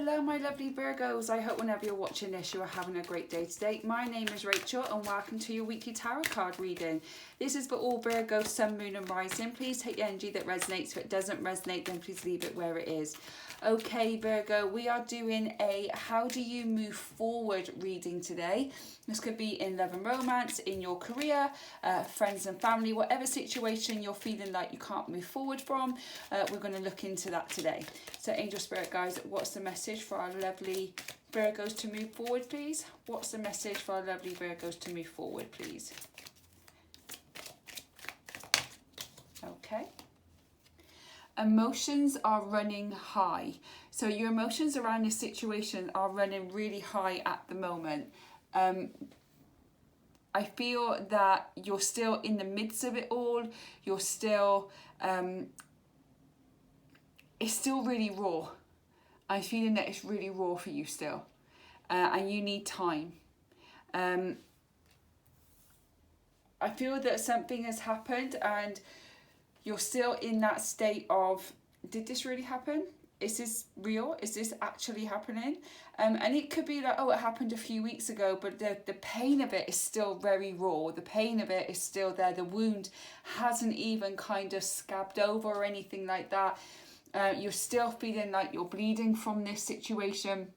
Hello my lovely Virgos, I hope whenever you're watching this you are having a great day today. My name is Rachel and welcome to your weekly tarot card reading. This is for all Virgo, Sun, Moon and Rising. Please take the energy that resonates. If it doesn't resonate, then please leave it where it is. Okay Virgo, we are doing a how do you move forward reading today. This could be in love and romance, in your career, friends and family, whatever situation you're feeling like you can't move forward from. We're going to look into that today. So Angel Spirit guys, what's the message for our lovely Virgos to move forward, please? What's the message for our lovely Virgos to move forward, please? Okay. Emotions are running high. So your emotions around this situation are running really high at the moment. I feel that you're still in the midst of it all. You're still, it's still really raw. I'm feeling that it's really raw for you still. And you need time. I feel that something has happened and you're still in that state of, did this really happen? Is this real? Is this actually happening? And it could be like, oh, it happened a few weeks ago, but the pain of it is still very raw. The pain of it is still there. The wound hasn't even kind of scabbed over or anything like that. You're still feeling like you're bleeding from this situation.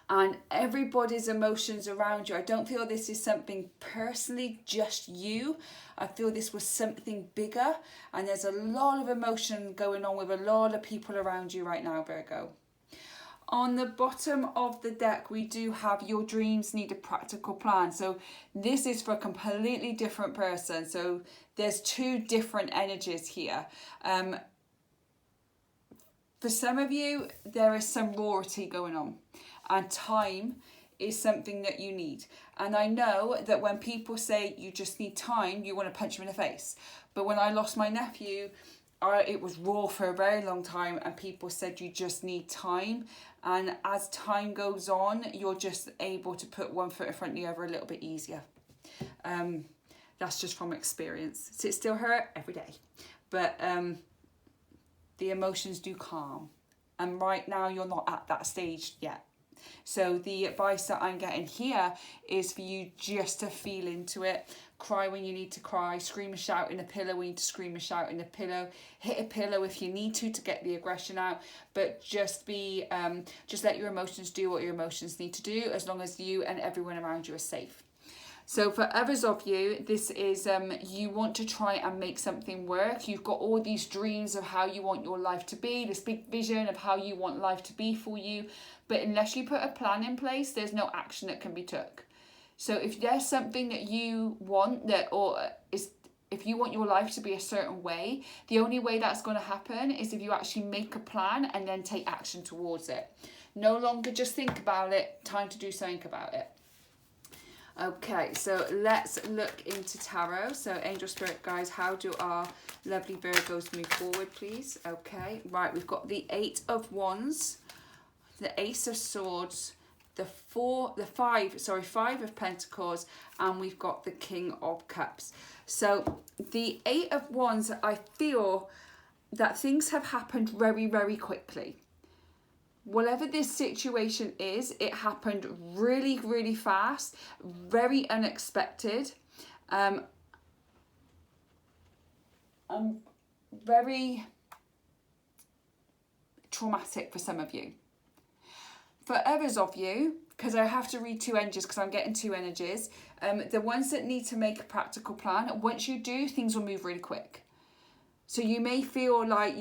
And everybody's emotions around you. I don't feel this is something personally just you. I feel this was something bigger. And there's a lot of emotion going on with a lot of people around you right now, Virgo. On the bottom of the deck, we do have your dreams need a practical plan. So this is for a completely different person. So there's two different energies here. For some of you, there is some rarity going on. And time is something that you need. And I know that when people say you just need time, you want to punch them in the face. But when I lost my nephew, it was raw for a very long time and people said you just need time. And as time goes on, you're just able to put one foot in front of the other a little bit easier. That's just from experience. So it still hurt every day. But the emotions do calm. And right now you're not at that stage yet. So the advice that I'm getting here is for you just to feel into it. Cry when you need to cry. Scream and shout in a pillow when you need to scream and shout in a pillow. Hit a pillow if you need to get the aggression out. But just just let your emotions do what your emotions need to do, as long as you and everyone around you are safe. So for others of you, this is you want to try and make something work. You've got all these dreams of how you want your life to be, this big vision of how you want life to be for you. But unless you put a plan in place, there's no action that can be took. So if there's something that you want if you want your life to be a certain way, the only way that's going to happen is if you actually make a plan and then take action towards it. No longer just think about it, time to do something about it. Okay, so let's look into tarot. So Angel Spirit guys, how do our lovely Virgos move forward, please? Okay, right, we've got the 8 of Wands, the Ace of Swords, the 5 of Pentacles, and we've got the King of Cups. So the 8 of Wands, I feel that things have happened very, very quickly. Whatever this situation is, it happened really, really fast, very unexpected, very traumatic for some of you. For others of you, because I have to read two energies because I'm getting two energies, the ones that need to make a practical plan, once you do, things will move really quick. So you may feel like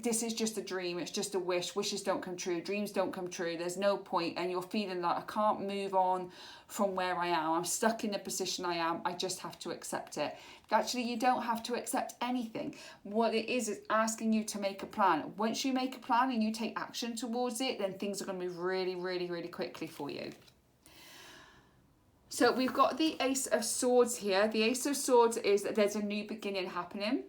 this is just a dream, it's just a wish, wishes don't come true, dreams don't come true, there's no point, and you're feeling like I can't move on from where I am, I'm stuck in the position I am, I just have to accept it. Actually, you don't have to accept anything. What it is asking you to make a plan. Once you make a plan and you take action towards it, then things are going to move really, really, really quickly for you. So we've got the Ace of Swords here. The Ace of Swords is that there's a new beginning happening.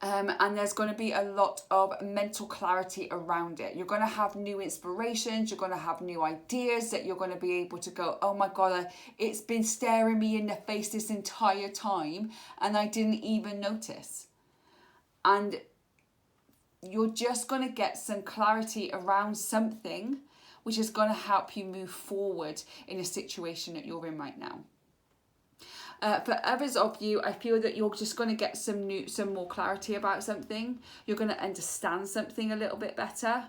And there's going to be a lot of mental clarity around it. You're going to have new inspirations. You're going to have new ideas that you're going to be able to go, oh my God, it's been staring me in the face this entire time and I didn't even notice. And you're just going to get some clarity around something which is going to help you move forward in a situation that you're in right now. For others of you, I feel that you're just going to get some more clarity about something. You're going to understand something a little bit better,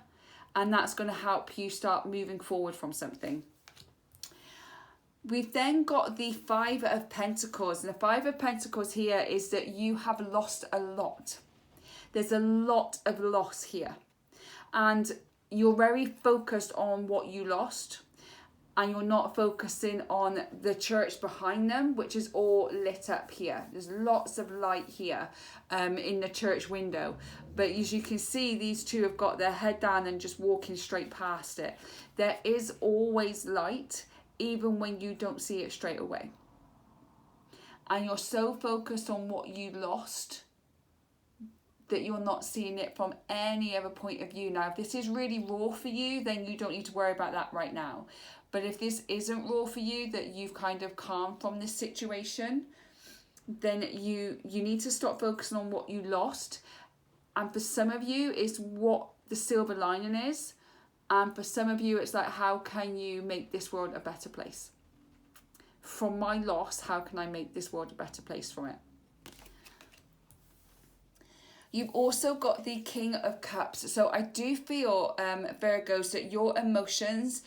and that's going to help you start moving forward from something. We've then got the Five of Pentacles, and the Five of Pentacles here is that you have lost a lot. There's a lot of loss here, and you're very focused on what you lost, and you're not focusing on the church behind them, which is all lit up here. There's lots of light here in the church window. But as you can see, these two have got their head down and just walking straight past it. There is always light, even when you don't see it straight away. And you're so focused on what you lost that you're not seeing it from any other point of view. Now, if this is really raw for you, then you don't need to worry about that right now. But if this isn't raw for you, that you've kind of calmed from this situation, then you need to stop focusing on what you lost. And for some of you, it's what the silver lining is. And for some of you, it's like, how can you make this world a better place? From my loss, how can I make this world a better place from it? You've also got the King of Cups. So I do feel, Virgos, that your emotions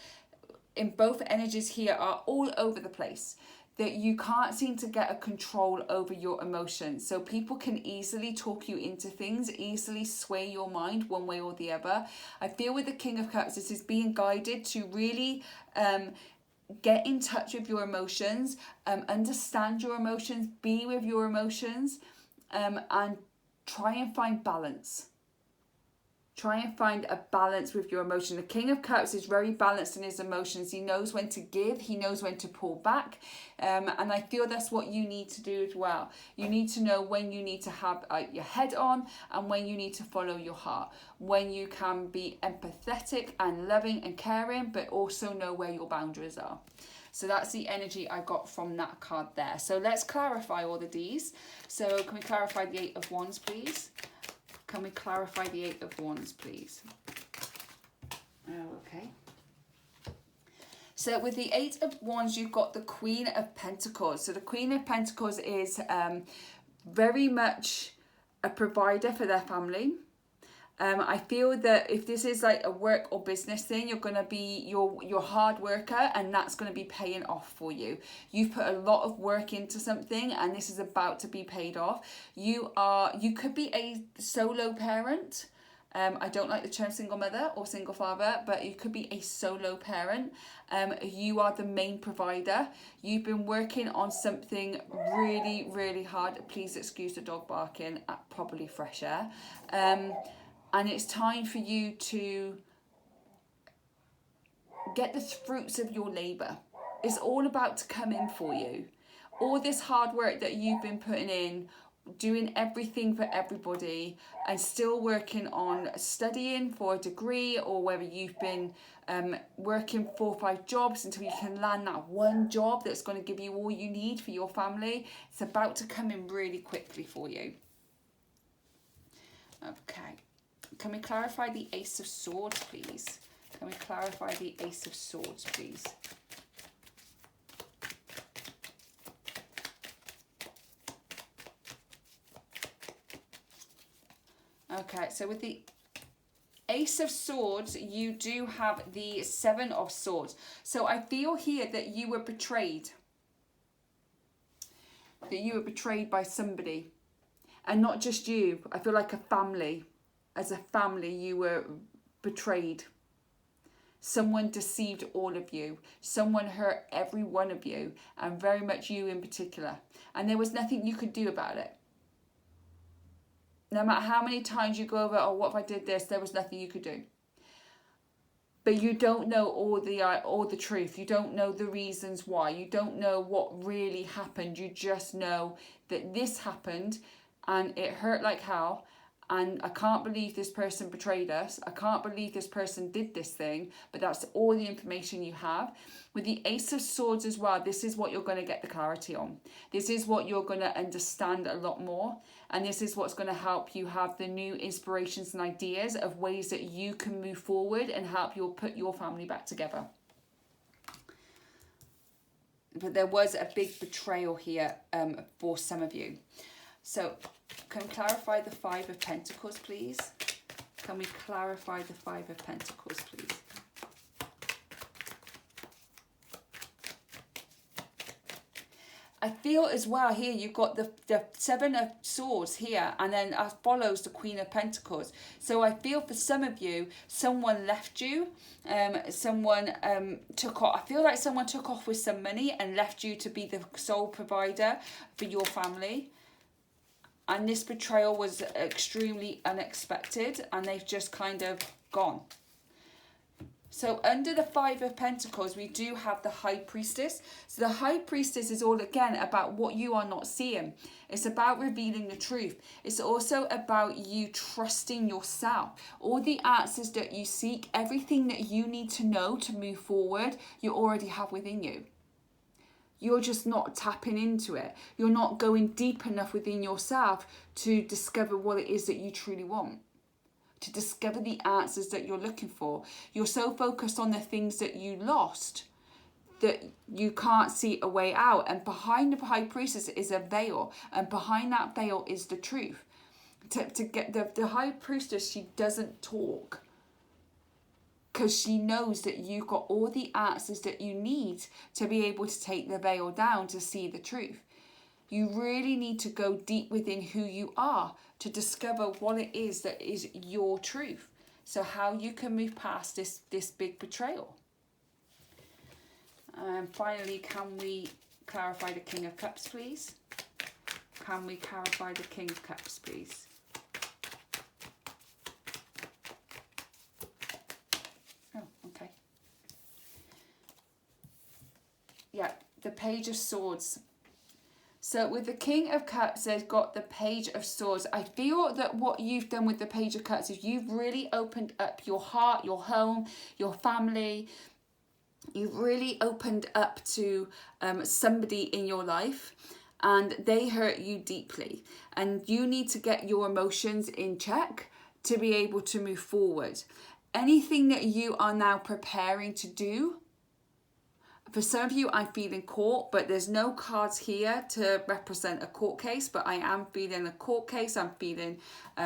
in both energies here are all over the place. That you can't seem to get a control over your emotions. So people can easily talk you into things, easily sway your mind one way or the other. I feel with the King of Cups, this is being guided to really get in touch with your emotions, understand your emotions, be with your emotions, and try and find balance. Try and find a balance with your emotion. The King of Cups is very balanced in his emotions. He knows when to give. He knows when to pull back. And I feel that's what you need to do as well. You need to know when you need to have your head on and when you need to follow your heart. When you can be empathetic and loving and caring, but also know where your boundaries are. So that's the energy I got from that card there. So let's clarify all the Ds. So can we clarify the Eight of Wands, please? Can we clarify the Eight of Wands, please? Oh, okay. So with the Eight of Wands, you've got the Queen of Pentacles. So the Queen of Pentacles is very much a provider for their family. I feel that if this is like a work or business thing, you're going to be your hard worker, and that's going to be paying off for you. You've put a lot of work into something, and this is about to be paid off. You could be a solo parent. I don't like the term single mother or single father, but you could be a solo parent. You are the main provider. You've been working on something really, really hard. Please excuse the dog barking at probably fresh air. And it's time for you to get the fruits of your labour. It's all about to come in for you. All this hard work that you've been putting in, doing everything for everybody, and still working on studying for a degree, or whether you've been working 4 or 5 jobs until you can land that one job that's going to give you all you need for your family. It's about to come in really quickly for you. Okay. Can we clarify the Ace of Swords, please? Can we clarify the Ace of Swords, please? Okay, so with the Ace of Swords, you do have the Seven of Swords. So I feel here that you were betrayed. That you were betrayed by somebody. And not just you. I feel like a family. As a family, you were betrayed. Someone deceived all of you. Someone hurt every one of you, and very much you in particular. And there was nothing you could do about it. No matter how many times you go over, oh, what if I did this? There was nothing you could do. But you don't know all the truth. You don't know the reasons why. You don't know what really happened. You just know that this happened, and it hurt like hell. and I can't believe this person betrayed us. I can't believe this person did this thing, but that's all the information you have. With the Ace of Swords as well, this is what you're going to get the clarity on. This is what you're going to understand a lot more. And this is what's going to help you have the new inspirations and ideas of ways that you can move forward and help you put your family back together. But there was a big betrayal here for some of you. So can we clarify the Five of Pentacles, please? Can we clarify the Five of Pentacles, please? I feel as well here you've got the Seven of Swords here, and then follows the Queen of Pentacles. So I feel for some of you, someone left you, someone took off. I feel like someone took off with some money and left you to be the sole provider for your family. And this betrayal was extremely unexpected, and they've just kind of gone. So under the Five of Pentacles, we do have the High Priestess. So the High Priestess is all, again, about what you are not seeing. It's about revealing the truth. It's also about you trusting yourself. All the answers that you seek, everything that you need to know to move forward, you already have within you. You're just not tapping into it. You're not going deep enough within yourself to discover what it is that you truly want, to discover the answers that you're looking for. You're so focused on the things that you lost that you can't see a way out. And behind the High Priestess is a veil, and behind that veil is the truth. To get the High Priestess, she doesn't talk, because she knows that you've got all the answers that you need to be able to take the veil down to see the truth. You really need to go deep within who you are to discover what it is that is your truth. So how you can move past this big betrayal. And finally, can we clarify the King of Cups, please? Can we clarify the King of Cups, please? Yeah, the Page of Swords. So with the King of Cups, they've got the Page of Swords. I feel that what you've done with the Page of Cups is you've really opened up your heart, your home, your family. You've really opened up to somebody in your life, and they hurt you deeply. And you need to get your emotions in check to be able to move forward. Anything that you are now preparing to do, for some of you, I'm feeling court, but there's no cards here to represent a court case, but I am feeling a court case. I'm feeling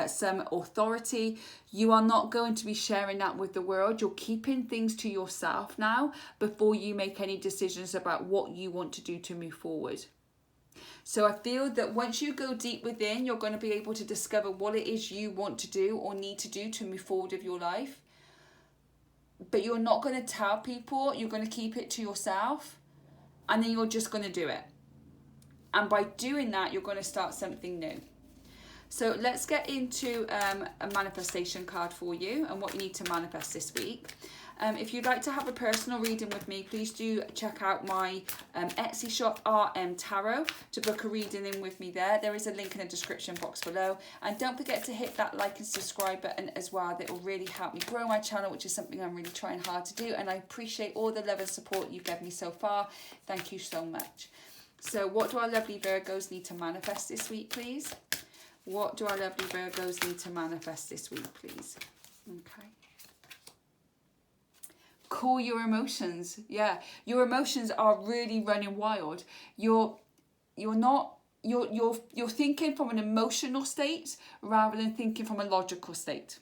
some authority. You are not going to be sharing that with the world. You're keeping things to yourself now before you make any decisions about what you want to do to move forward. So I feel that once you go deep within, you're going to be able to discover what it is you want to do or need to do to move forward with your life. But you're not going to tell people, you're going to keep it to yourself, and then you're just going to do it. And by doing that, you're going to start something new. So let's get into a manifestation card for you and what you need to manifest this week. If you'd like to have a personal reading with me, please do check out my Etsy shop, RM Tarot, to book a reading in with me there. There is a link in the description box below. And don't forget to hit that like and subscribe button as well. That will really help me grow my channel, which is something I'm really trying hard to do. And I appreciate all the love and support you've given me so far. Thank you so much. So what do our lovely Virgos need to manifest this week, please? What do our lovely Virgos need to manifest this week, please? Okay. Cool your emotions. Yeah, your emotions are really running wild. You're thinking from an emotional state rather than thinking from a logical state.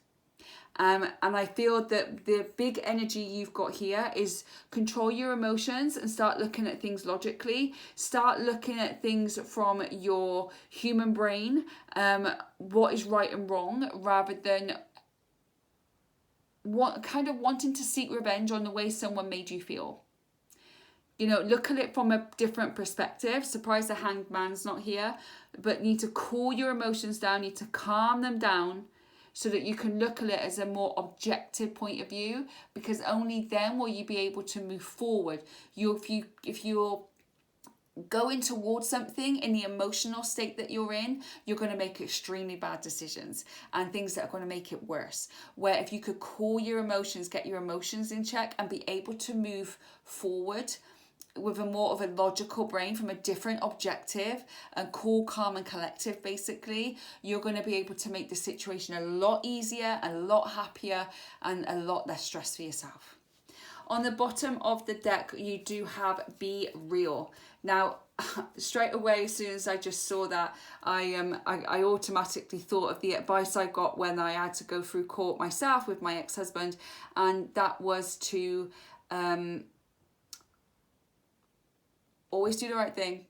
And I feel that the big energy you've got here is control your emotions and start looking at things logically. Start looking at things from your human brain, what is right and wrong, rather than wanting to seek revenge on the way someone made you feel. You know, look at it from a different perspective. Surprised the Hanged Man's not here, but need to cool your emotions down, need to calm them down so that you can look at it as a more objective point of view, because only then will you be able to move forward. If you're going towards something in the emotional state that you're in, you're going to make extremely bad decisions and things that are going to make it worse. Where if you could cool your emotions, get your emotions in check, and be able to move forward with a more of a logical brain from a different objective, and cool, calm and collective, basically, you're going to be able to make the situation a lot easier, a lot happier, and a lot less stress for yourself. On the bottom of the deck, you do have Be Real. Now, straight away, as soon as I just saw that, I automatically thought of the advice I got when I had to go through court myself with my ex-husband, and that was to always do the right thing,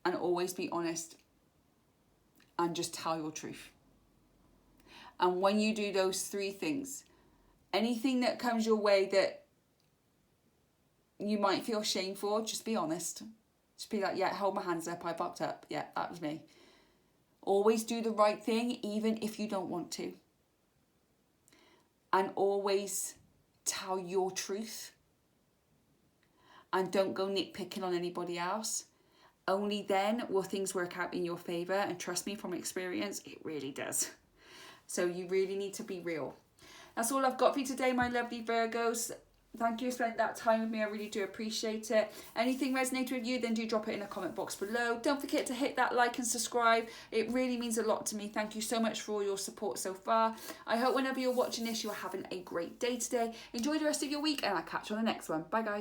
and always be honest, and just tell your truth. And when you do those three things, anything that comes your way that you might feel shame for, just be honest. Just be like, yeah, hold my hands up, I fucked up. Yeah, that was me. Always do the right thing, even if you don't want to. And always tell your truth. And don't go nitpicking on anybody else. Only then will things work out in your favour. And trust me, from experience, it really does. So you really need to be real. That's all I've got for you today, my lovely Virgos. Thank you for spending that time with me. I really do appreciate it. Anything resonated with you, then do drop it in the comment box below. Don't forget to hit that like and subscribe. It really means a lot to me. Thank you so much for all your support so far. I hope whenever you're watching this, you're having a great day today. Enjoy the rest of your week, and I'll catch you on the next one. Bye, guys.